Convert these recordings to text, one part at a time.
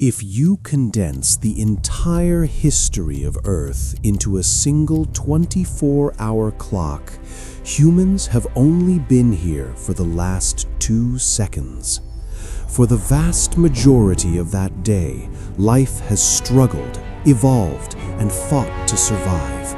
If you condense the entire history of Earth into a single 24-hour clock, humans have only been here for the last 2 seconds. For the vast majority of that day, life has struggled, evolved, and fought to survive.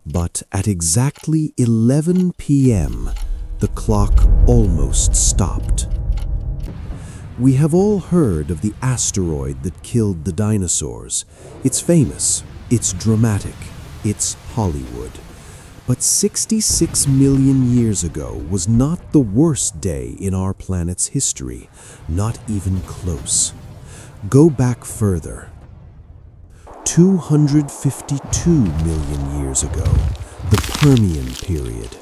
But at exactly 11 p.m., the clock almost stopped. We have all heard of the asteroid that killed the dinosaurs. It's famous, it's dramatic, it's Hollywood. But 66 million years ago was not the worst day in our planet's history, not even close. Go back further. 252 million years ago, the Permian period.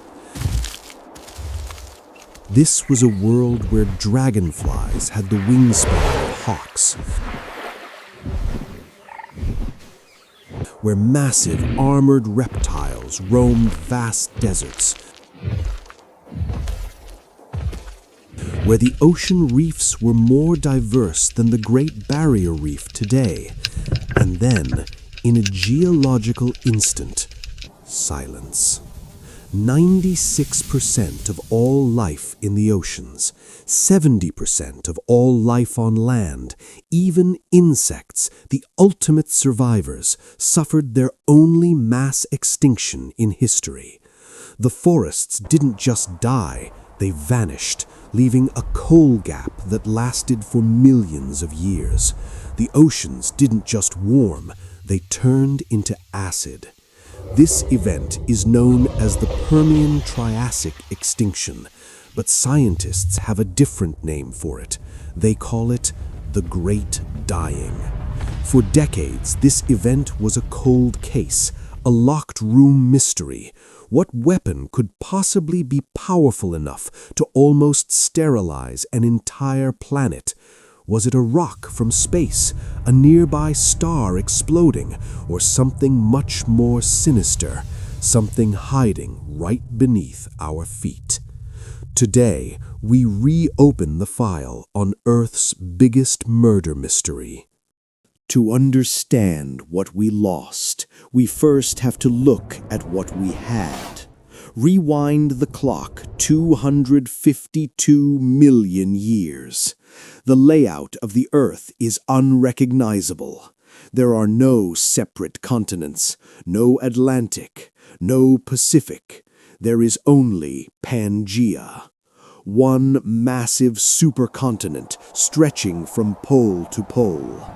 This was a world where dragonflies had the wingspan of hawks, where massive armored reptiles roamed vast deserts, where the ocean reefs were more diverse than the Great Barrier Reef today. And then, in a geological instant, silence. 96% of all life in the oceans, 70% of all life on land, even insects, the ultimate survivors, suffered their only mass extinction in history. The forests didn't just die, they vanished, leaving a coal gap that lasted for millions of years. The oceans didn't just warm, they turned into acid. This event is known as the Permian-Triassic extinction, but scientists have a different name for it. They call it the Great Dying. For decades, this event was a cold case, a locked room mystery. What weapon could possibly be powerful enough to almost sterilize an entire planet? Was it a rock from space, a nearby star exploding, or something much more sinister, something hiding right beneath our feet? Today, we reopen the file on Earth's biggest murder mystery. To understand what we lost, we first have to look at what we had. Rewind the clock 252 million years. The layout of the Earth is unrecognizable. There are no separate continents, no Atlantic, no Pacific. There is only Pangaea. One massive supercontinent stretching from pole to pole.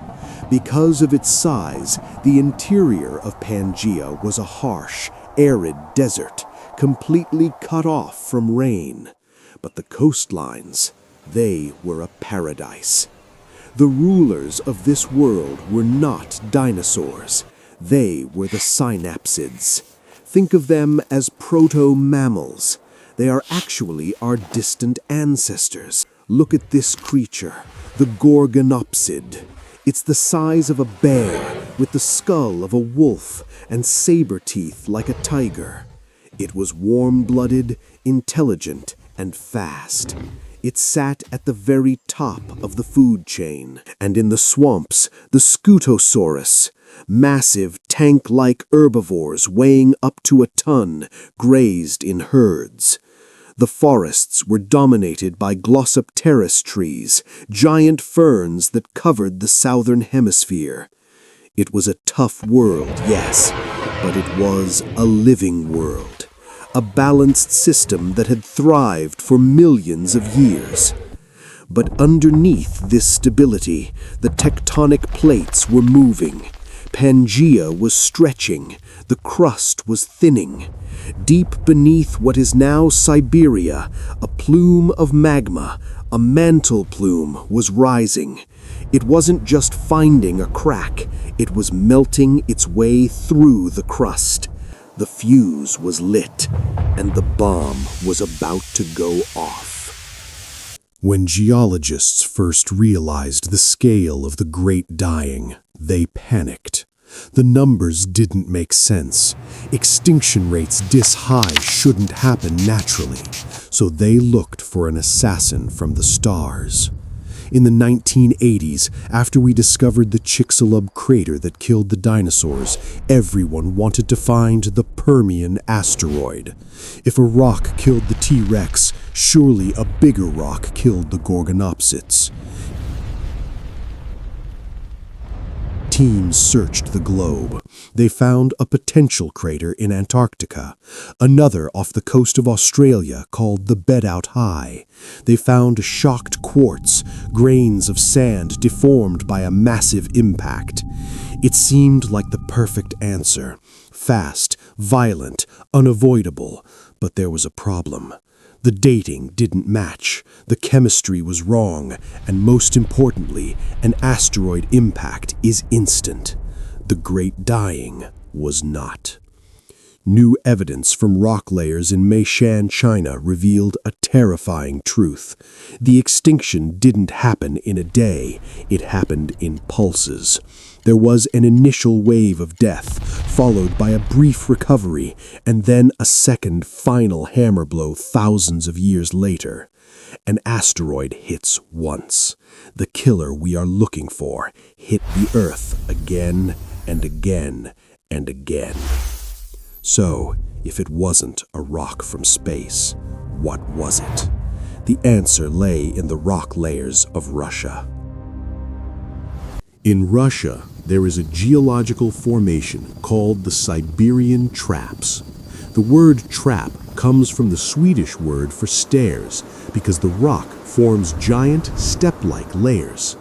Because of its size, the interior of Pangaea was a harsh, arid desert, completely cut off from rain. But the coastlines, they were a paradise. The rulers of this world were not dinosaurs. They were the synapsids. Think of them as proto-mammals. They are actually our distant ancestors. Look at this creature, the Gorgonopsid. It's the size of a bear, with the skull of a wolf and saber teeth like a tiger. It was warm-blooded, intelligent, and fast. It sat at the very top of the food chain. And in the swamps, the Scutosaurus, massive tank-like herbivores weighing up to a ton, grazed in herds. The forests were dominated by Glossopteris trees, giant ferns that covered the southern hemisphere. It was a tough world, yes, but it was a living world, a balanced system that had thrived for millions of years. But underneath this stability, the tectonic plates were moving. Pangaea was stretching, the crust was thinning. Deep beneath what is now Siberia, a plume of magma, a mantle plume, was rising. It wasn't just finding a crack, it was melting its way through the crust. The fuse was lit, and the bomb was about to go off. When geologists first realized the scale of the Great Dying, they panicked. The numbers didn't make sense. Extinction rates this high shouldn't happen naturally, so they looked for an assassin from the stars. In the 1980s, after we discovered the Chicxulub crater that killed the dinosaurs, everyone wanted to find the Permian asteroid. If a rock killed the T-Rex, surely a bigger rock killed the Gorgonopsids. Teams searched the globe. They found a potential crater in Antarctica, another off the coast of Australia called the Bedout High. They found shocked quartz, grains of sand deformed by a massive impact. It seemed like the perfect answer. Fast, violent, unavoidable. But there was a problem. The dating didn't match, the chemistry was wrong, and most importantly, an asteroid impact is instant. The Great Dying was not. New evidence from rock layers in Meishan, China revealed a terrifying truth. The extinction didn't happen in a day, it happened in pulses. There was an initial wave of death, followed by a brief recovery, and then a second final hammer blow thousands of years later. An asteroid hits once. The killer we are looking for hit the Earth again and again and again. So, if it wasn't a rock from space, what was it? The answer lay in the rock layers of Russia. In Russia, there is a geological formation called the Siberian Traps. The word trap comes from the Swedish word for stairs because the rock forms giant step-like layers.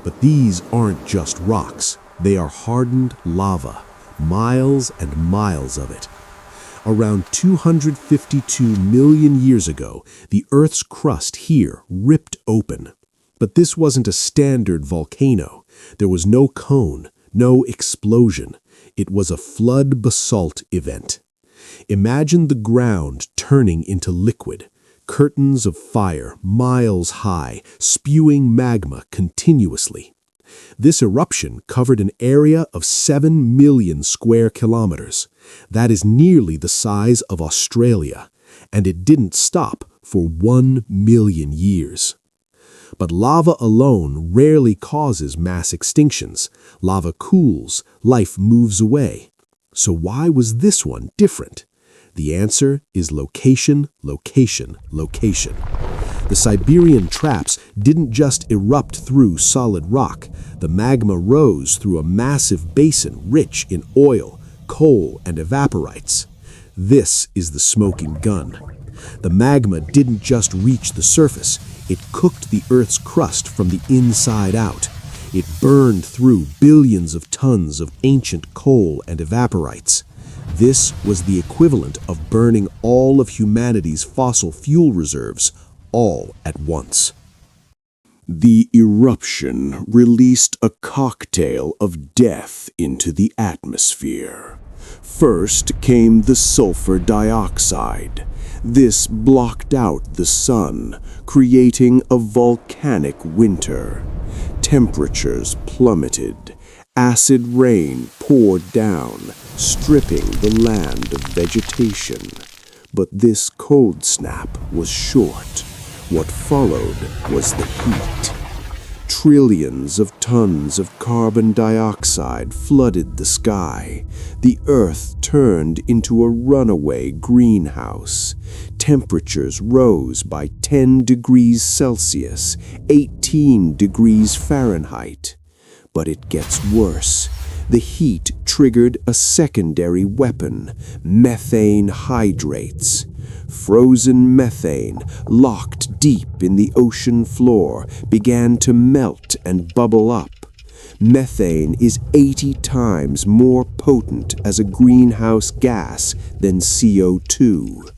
But these aren't just rocks, they are hardened lava, miles and miles of it. Around 252 million years ago, the Earth's crust here ripped open. But this wasn't a standard volcano. There was no cone, no explosion. It was a flood basalt event. Imagine the ground turning into liquid, curtains of fire miles high, spewing magma continuously. This eruption covered an area of 7 million square kilometers. That is nearly the size of Australia, and it didn't stop for 1 million years. But lava alone rarely causes mass extinctions. Lava cools, life moves away. So why was this one different? The answer is location, location, location. The Siberian Traps didn't just erupt through solid rock. The magma rose through a massive basin rich in oil, coal, and evaporites. This is the smoking gun. The magma didn't just reach the surface. It cooked the Earth's crust from the inside out. It burned through billions of tons of ancient coal and evaporites. This was the equivalent of burning all of humanity's fossil fuel reserves, all at once. The eruption released a cocktail of death into the atmosphere. First came the sulfur dioxide. This blocked out the sun, creating a volcanic winter. Temperatures plummeted. Acid rain poured down, stripping the land of vegetation. But this cold snap was short. What followed was the heat. Trillions of tons of carbon dioxide flooded the sky. The Earth turned into a runaway greenhouse. Temperatures rose by 10 degrees Celsius, 18 degrees Fahrenheit. But it gets worse. The heat triggered a secondary weapon, methane hydrates. Frozen methane, locked deep in the ocean floor, began to melt and bubble up. Methane is 80 times more potent as a greenhouse gas than CO2.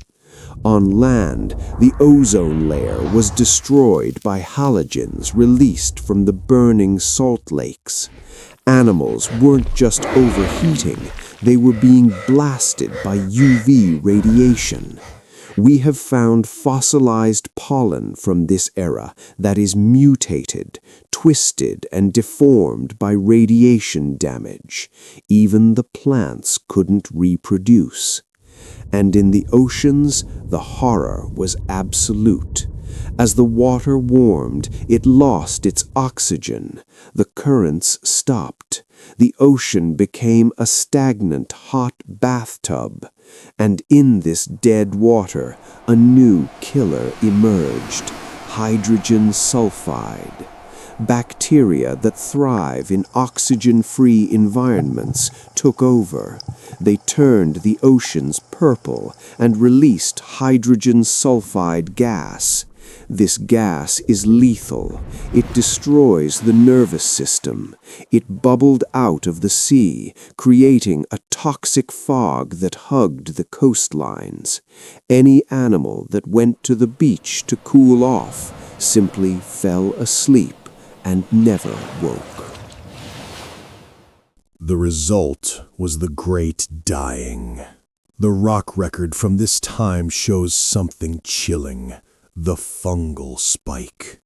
On land, the ozone layer was destroyed by halogens released from the burning salt lakes. Animals weren't just overheating, they were being blasted by UV radiation. We have found fossilized pollen from this era that is mutated, twisted, and deformed by radiation damage. Even the plants couldn't reproduce. And in the oceans, the horror was absolute. As the water warmed, it lost its oxygen. The currents stopped. The ocean became a stagnant, hot bathtub. And in this dead water, a new killer emerged: hydrogen sulfide. Bacteria that thrive in oxygen-free environments took over. They turned the oceans purple and released hydrogen sulfide gas. This gas is lethal. It destroys the nervous system. It bubbled out of the sea, creating a toxic fog that hugged the coastlines. Any animal that went to the beach to cool off simply fell asleep and never woke. The result was the Great Dying. The rock record from this time shows something chilling: the fungal spike.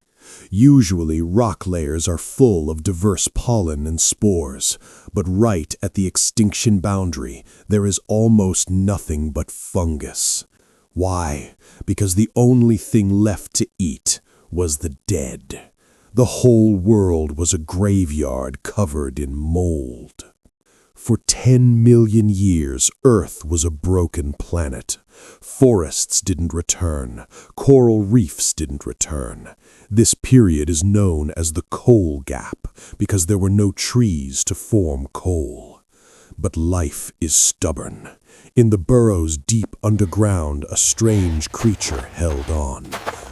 Usually, rock layers are full of diverse pollen and spores, but right at the extinction boundary, there is almost nothing but fungus. Why? Because the only thing left to eat was the dead. The whole world was a graveyard covered in mold. For 10 million years, Earth was a broken planet. Forests didn't return. Coral reefs didn't return. This period is known as the coal gap because there were no trees to form coal. But life is stubborn. In the burrows deep underground, a strange creature held on: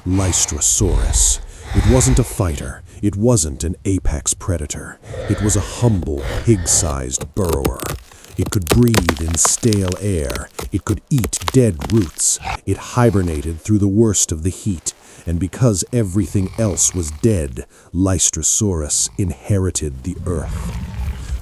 Lystrosaurus. It wasn't a fighter. It wasn't an apex predator. It was a humble, pig-sized burrower. It could breathe in stale air. It could eat dead roots. It hibernated through the worst of the heat. And because everything else was dead, Lystrosaurus inherited the earth.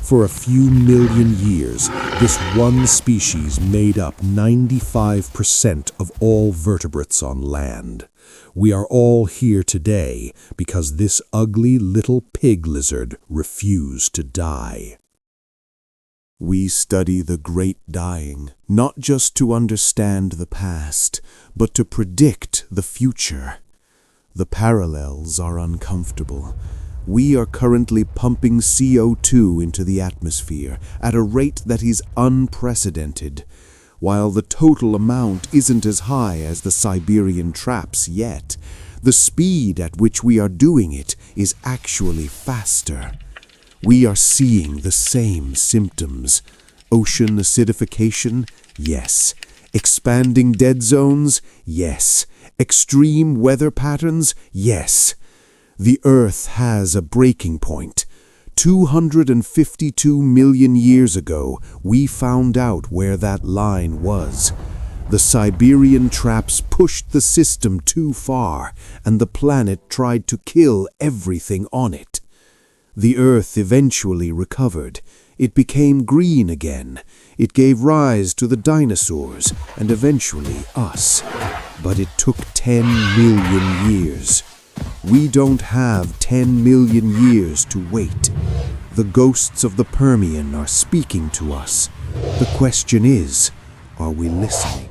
For a few million years, this one species made up 95% of all vertebrates on land. We are all here today because this ugly little pig lizard refused to die. We study the Great Dying, not just to understand the past, but to predict the future. The parallels are uncomfortable. We are currently pumping CO2 into the atmosphere at a rate that is unprecedented. While the total amount isn't as high as the Siberian traps yet, the speed at which we are doing it is actually faster. We are seeing the same symptoms. Ocean acidification? Yes. Expanding dead zones? Yes. Extreme weather patterns? Yes. The Earth has a breaking point. 252 million years ago, we found out where that line was. The Siberian traps pushed the system too far, and the planet tried to kill everything on it. The Earth eventually recovered. It became green again. It gave rise to the dinosaurs, and eventually us. But it took 10 million years. We don't have 10 million years to wait. The ghosts of the Permian are speaking to us. The question is, are we listening?